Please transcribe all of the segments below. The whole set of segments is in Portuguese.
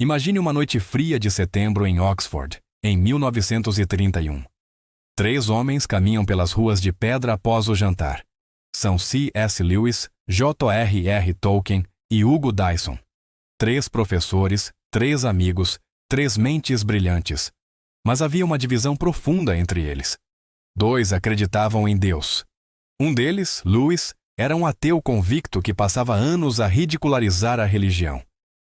Imagine uma noite fria de setembro em Oxford, em 1931. 3 homens caminham pelas ruas de pedra após o jantar. São C.S. Lewis, J.R.R. Tolkien e Hugo Dyson. 3 professores, 3 amigos, 3 mentes brilhantes. Mas havia uma divisão profunda entre eles. 2 acreditavam em Deus. Um deles, Lewis, era um ateu convicto que passava anos a ridicularizar a religião.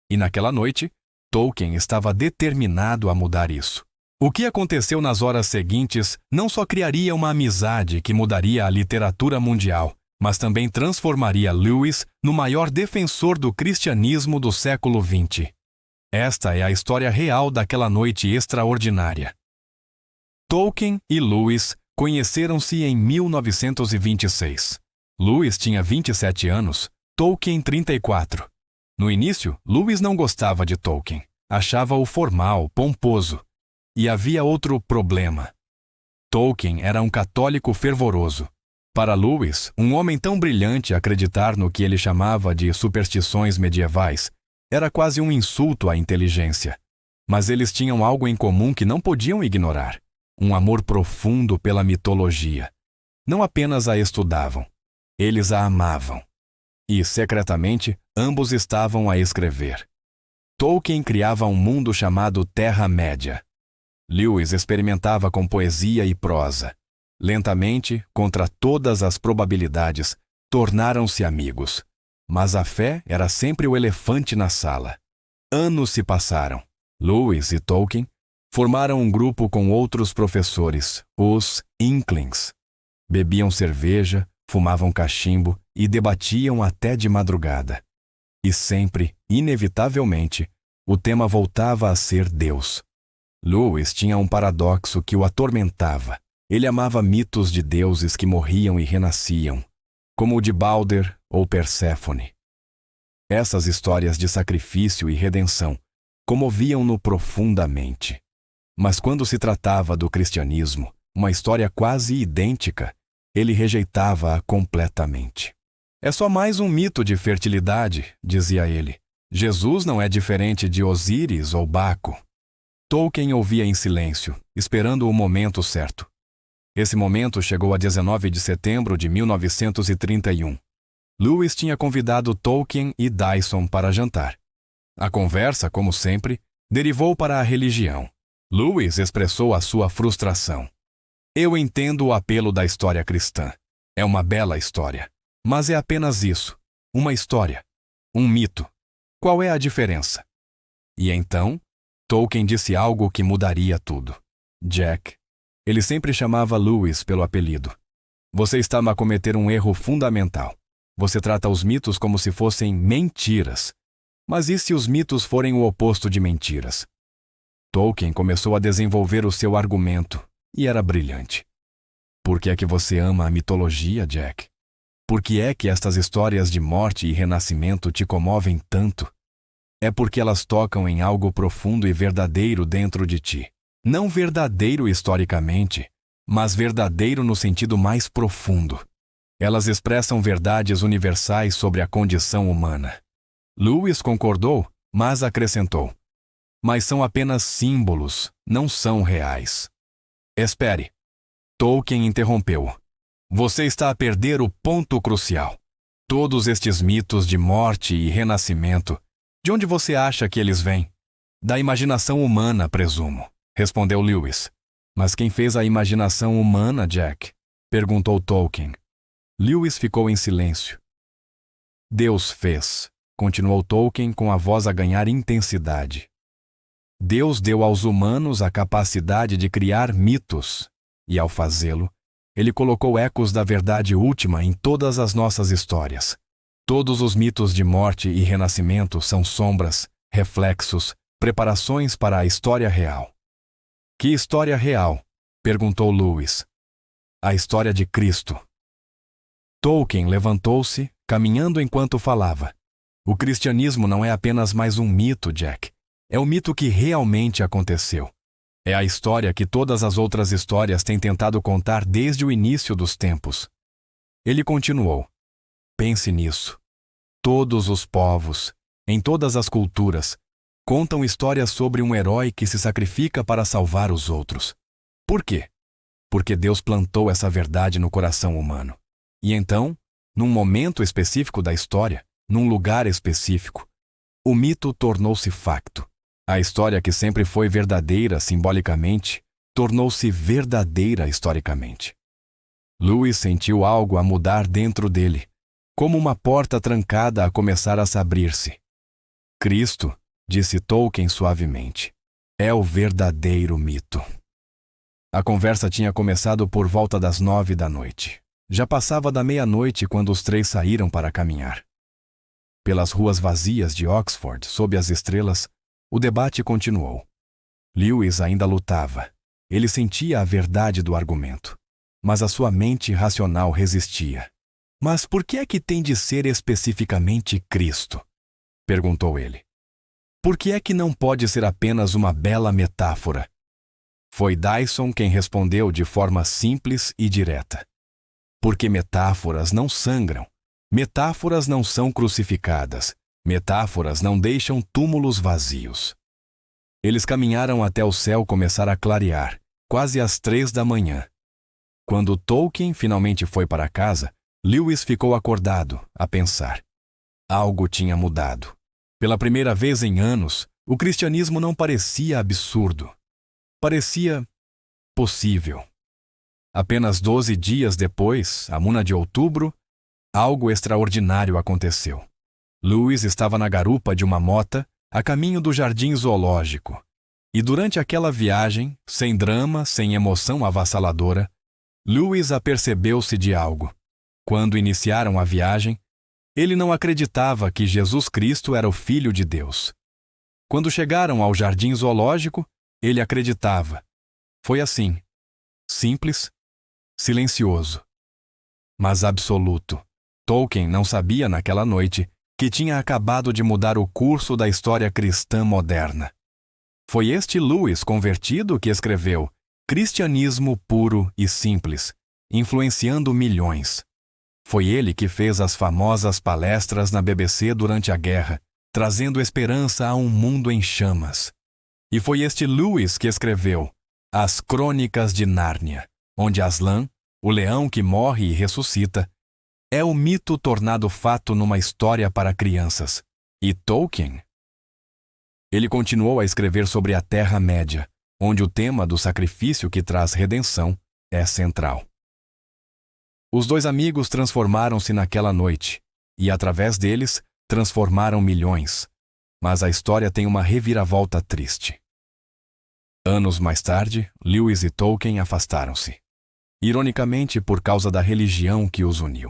E naquela noite, Tolkien estava determinado a mudar isso. O que aconteceu nas horas seguintes não só criaria uma amizade que mudaria a literatura mundial, mas também transformaria Lewis no maior defensor do cristianismo do século XX. Esta é a história real daquela noite extraordinária. Tolkien e Lewis conheceram-se em 1926. Lewis tinha 27 anos, Tolkien 34. No início, Lewis não gostava de Tolkien. Achava-o formal, pomposo. E havia outro problema. Tolkien era um católico fervoroso. Para Lewis, um homem tão brilhante acreditar no que ele chamava de superstições medievais era quase um insulto à inteligência. Mas eles tinham algo em comum que não podiam ignorar: um amor profundo pela mitologia. Não apenas a estudavam, eles a amavam. E, secretamente, ambos estavam a escrever. Tolkien criava um mundo chamado Terra-média. Lewis experimentava com poesia e prosa. Lentamente, contra todas as probabilidades, tornaram-se amigos. Mas a fé era sempre o elefante na sala. Anos se passaram. Lewis e Tolkien formaram um grupo com outros professores, os Inklings. Bebiam cerveja, fumavam cachimbo e debatiam até de madrugada. E sempre, inevitavelmente, o tema voltava a ser Deus. Lewis tinha um paradoxo que o atormentava. Ele amava mitos de deuses que morriam e renasciam, como o de Balder ou Perséfone. Essas histórias de sacrifício e redenção comoviam-no profundamente. Mas quando se tratava do cristianismo, uma história quase idêntica, ele rejeitava-a completamente. É só mais um mito de fertilidade, dizia ele. Jesus não é diferente de Osíris ou Baco. Tolkien ouvia em silêncio, esperando o momento certo. Esse momento chegou a 19 de setembro de 1931. Lewis tinha convidado Tolkien e Dyson para jantar. A conversa, como sempre, derivou para a religião. Lewis expressou a sua frustração. Eu entendo o apelo da história cristã. É uma bela história. Mas é apenas isso. Uma história. Um mito. Qual é a diferença? E então, Tolkien disse algo que mudaria tudo. Jack. Ele sempre chamava Lewis pelo apelido. Você está a cometer um erro fundamental. Você trata os mitos como se fossem mentiras. Mas e se os mitos forem o oposto de mentiras? Tolkien começou a desenvolver o seu argumento, e era brilhante. Por que é que você ama a mitologia, Jack? Por que é que estas histórias de morte e renascimento te comovem tanto? É porque elas tocam em algo profundo e verdadeiro dentro de ti. Não verdadeiro historicamente, mas verdadeiro no sentido mais profundo. Elas expressam verdades universais sobre a condição humana. Lewis concordou, mas acrescentou: mas são apenas símbolos, não são reais. Espere. Tolkien interrompeu. Você está a perder o ponto crucial. Todos estes mitos de morte e renascimento, de onde você acha que eles vêm? Da imaginação humana, presumo, respondeu Lewis. Mas quem fez a imaginação humana, Jack? Perguntou Tolkien. Lewis ficou em silêncio. Deus fez, continuou Tolkien com a voz a ganhar intensidade. Deus deu aos humanos a capacidade de criar mitos, e ao fazê-lo, ele colocou ecos da verdade última em todas as nossas histórias. Todos os mitos de morte e renascimento são sombras, reflexos, preparações para a história real. Que história real? Perguntou Lewis. A história de Cristo. Tolkien levantou-se, caminhando enquanto falava. O cristianismo não é apenas mais um mito, Jack. É o mito que realmente aconteceu. É a história que todas as outras histórias têm tentado contar desde o início dos tempos. Ele continuou. Pense nisso. Todos os povos, em todas as culturas, contam histórias sobre um herói que se sacrifica para salvar os outros. Por quê? Porque Deus plantou essa verdade no coração humano. E então, num momento específico da história, num lugar específico, o mito tornou-se facto. A história que sempre foi verdadeira simbolicamente, tornou-se verdadeira historicamente. Lewis sentiu algo a mudar dentro dele, como uma porta trancada a começar a se abrir-se. Cristo, disse Tolkien suavemente, é o verdadeiro mito. A conversa tinha começado por volta das 9 da noite. Já passava da meia-noite quando os três saíram para caminhar. Pelas ruas vazias de Oxford, sob as estrelas, o debate continuou. Lewis ainda lutava. Ele sentia a verdade do argumento, mas a sua mente racional resistia. Mas por que é que tem de ser especificamente Cristo? Perguntou ele. Por que é que não pode ser apenas uma bela metáfora? Foi Dyson quem respondeu de forma simples e direta. Porque metáforas não sangram, metáforas não são crucificadas, metáforas não deixam túmulos vazios. Eles caminharam até o céu começar a clarear, quase às 3 da manhã. Quando Tolkien finalmente foi para casa, Lewis ficou acordado, a pensar. Algo tinha mudado. Pela primeira vez em anos, o cristianismo não parecia absurdo. Parecia possível. Apenas 12 dias depois, a Muna de outubro, algo extraordinário aconteceu. Lewis estava na garupa de uma mota, a caminho do jardim zoológico. E durante aquela viagem, sem drama, sem emoção avassaladora, Lewis apercebeu-se de algo. Quando iniciaram a viagem, ele não acreditava que Jesus Cristo era o Filho de Deus. Quando chegaram ao jardim zoológico, ele acreditava. Foi assim, simples, silencioso, mas absoluto. Tolkien não sabia naquela noite que tinha acabado de mudar o curso da história cristã moderna. Foi este Lewis convertido que escreveu Cristianismo puro e simples, influenciando milhões. Foi ele que fez as famosas palestras na BBC durante a guerra, trazendo esperança a um mundo em chamas. E foi este Lewis que escreveu As Crônicas de Nárnia, onde Aslan, o leão que morre e ressuscita, é o mito tornado fato numa história para crianças. E Tolkien? Ele continuou a escrever sobre a Terra-média, onde o tema do sacrifício que traz redenção é central. Os dois amigos transformaram-se naquela noite, e através deles, transformaram milhões. Mas a história tem uma reviravolta triste. Anos mais tarde, Lewis e Tolkien afastaram-se. Ironicamente, por causa da religião que os uniu.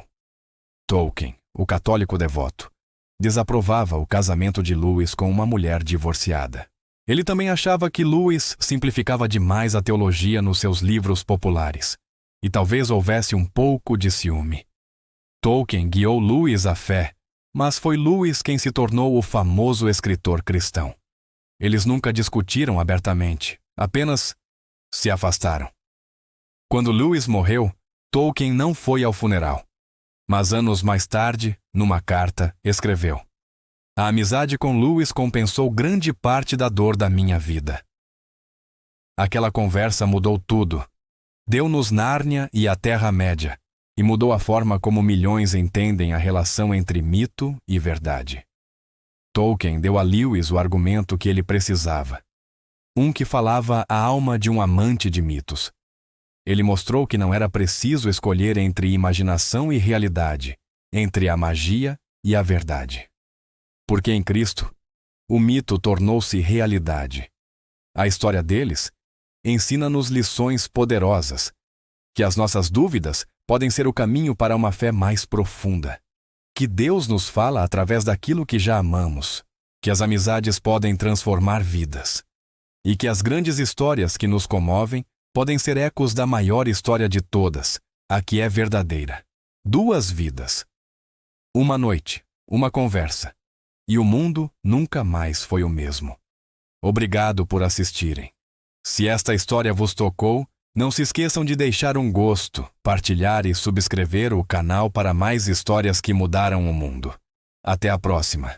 Tolkien, o católico devoto, desaprovava o casamento de Lewis com uma mulher divorciada. Ele também achava que Lewis simplificava demais a teologia nos seus livros populares, e talvez houvesse um pouco de ciúme. Tolkien guiou Lewis à fé, mas foi Lewis quem se tornou o famoso escritor cristão. Eles nunca discutiram abertamente, apenas se afastaram. Quando Lewis morreu, Tolkien não foi ao funeral. Mas anos mais tarde, numa carta, escreveu: A amizade com Lewis compensou grande parte da dor da minha vida. Aquela conversa mudou tudo. Deu-nos Nárnia e a Terra-média, e mudou a forma como milhões entendem a relação entre mito e verdade. Tolkien deu a Lewis o argumento que ele precisava. Um que falava a alma de um amante de mitos. Ele mostrou que não era preciso escolher entre imaginação e realidade, entre a magia e a verdade. Porque em Cristo, o mito tornou-se realidade. A história deles ensina-nos lições poderosas, que as nossas dúvidas podem ser o caminho para uma fé mais profunda, que Deus nos fala através daquilo que já amamos, que as amizades podem transformar vidas, e que as grandes histórias que nos comovem podem ser ecos da maior história de todas, a que é verdadeira. 2 vidas. Uma noite, uma conversa, e o mundo nunca mais foi o mesmo. Obrigado por assistirem. Se esta história vos tocou, não se esqueçam de deixar um gosto, partilhar e subscrever o canal para mais histórias que mudaram o mundo. Até a próxima!